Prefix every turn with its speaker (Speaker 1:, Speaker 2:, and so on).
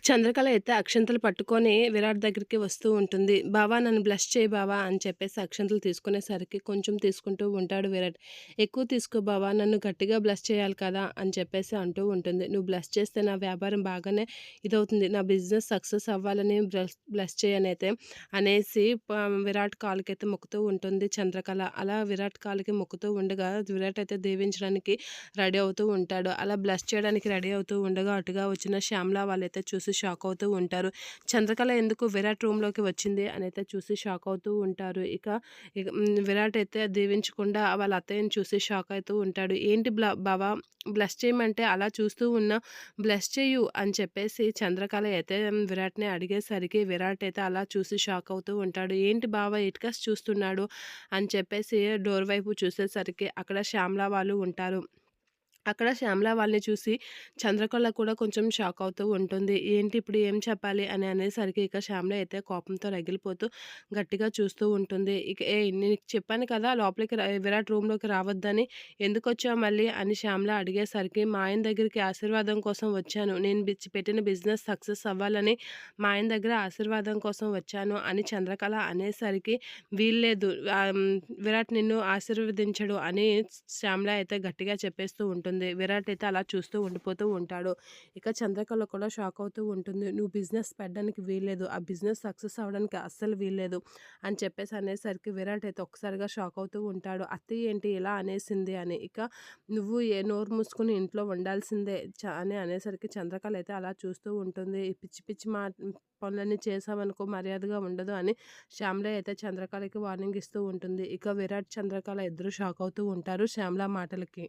Speaker 1: చంద్రకళ అయితే అక్షంతలు పట్టుకొని విరాట్ దగ్గరికి వస్తూ ఉంటుంది. "బావా నన్ను బ్లెస్ చేయి బావా" అని చెప్పేసి అక్షంతలు తీసుకునేసరికి కొంచెం తీసుకుంటూ ఉంటాడు విరాట్. "ఎక్కువ తీసుకో బావా నన్ను గట్టిగా బ్లెస్ చేయాలి కదా!" అని చెప్పేసి అంటూ ఉంటుంది. "నువ్వు బ్లెస్ చేస్తే నా వ్యాపారం బాగానే ఇదవుతుంది. నా బిజినెస్ సక్సెస్ అవ్వాలని బ్లెస్ బ్లెస్ చేయనైతే" అనేసి విరాట్ కాలుకైతే మొక్కుతూ ఉంటుంది చంద్రకళ. అలా విరాట్ కాలుకి మొక్కుతూ ఉండగా విరాట్ అయితే దీవించడానికి రెడీ అవుతూ ఉంటాడు. అలా బ్లెస్ చేయడానికి రెడీ అవుతూ ఉండగా అటుగా వచ్చిన శ్యామల వాళ్ళైతే చూసి షాక్ అవుతూ ఉంటారు. చంద్రకళ ఎందుకు విరాట్ రూమ్‌లోకి వచ్చింది అనైతే చూసి షాక్ అవుతూ ఉంటారు. విరాట్ అయితే దీవించకుండా వాళ్ళ అత్తయ్యని చూసి షాక్ అవుతూ ఉంటాడు. "ఏంటి బావ బ్లెస్ చేయమంటే అలా చూస్తూ ఉన్నావు. బ్లెస్ చెయ్యు" అని చెప్పేసి చంద్రకళ అయితే విరాట్‌ని అడిగేసరికి విరాట్ అయితే అలా చూసి షాక్ అవుతూ ఉంటాడు. "ఏంటి బావ ఇటుకసి చూస్తున్నాడు" అని చెప్పేసి డోర్ వైపు చూసేసరికి అక్కడ శ్యామల వాళ్ళు ఉంటారు. అక్కడ శ్యామల వాళ్ళని చూసి చంద్రకళ కూడా కొంచెం షాక్ అవుతూ ఉంటుంది. ఏంటి ఇప్పుడు ఏం చెప్పాలి అని అనేసరికి ఇక శ్యామల అయితే కోపంతో రగిలిపోతూ గట్టిగా చూస్తూ ఉంటుంది. ఇక "ఏయ్! నీకు చెప్పాను కదా లోపలికి విరాట్ రూమ్‌లోకి రావద్దని. ఎందుకొచ్చావు మళ్ళీ?" అని శ్యామల అడిగేసరికి "మా ఆయన దగ్గరికి ఆశీర్వాదం కోసం వచ్చాను. నేను పెట్టిన బిజినెస్ సక్సెస్ అవ్వాలని మా ఆయన దగ్గర ఆశీర్వాదం కోసం వచ్చాను" అని చంద్రకళ అనేసరికి "వీల్లేదు విరాట్ నిన్ను ఆశీర్వదించడు" అని శ్యామల అయితే గట్టిగా చెప్పేస్తూ ఉంటుంది. విరాట్ అయితే అలా చూస్తూ ఉండిపోతూ ఉంటాడు. ఇక చంద్రకళ కూడా షాక్ అవుతూ ఉంటుంది. "నువ్వు బిజినెస్ పెట్టడానికి వీల్లేదు. ఆ బిజినెస్ సక్సెస్ అవ్వడానికి అస్సలు వీల్లేదు" అని చెప్పేసి అనేసరికి విరాట్ అయితే ఒక్కసారిగా షాక్ అవుతూ ఉంటాడు. "అత్తయ్య ఏంటి ఇలా అనేసింది" అని. ఇక "నువ్వు నోరు మూసుకొని ఇంట్లో ఉండాల్సిందే" అని అనేసరికి చంద్రకళ అయితే అలా చూస్తూ ఉంటుంది. "ఈ పిచ్చి పిచ్చి పనులన్నీ చేశావనుకో మర్యాదగా ఉండదు" అని శ్యామల అయితే చంద్రకళకి వార్నింగ్ ఇస్తూ ఉంటుంది. ఇక విరాట్, చంద్రకళ ఇద్దరు షాక్ అవుతూ ఉంటారు శ్యామల మాటలకి.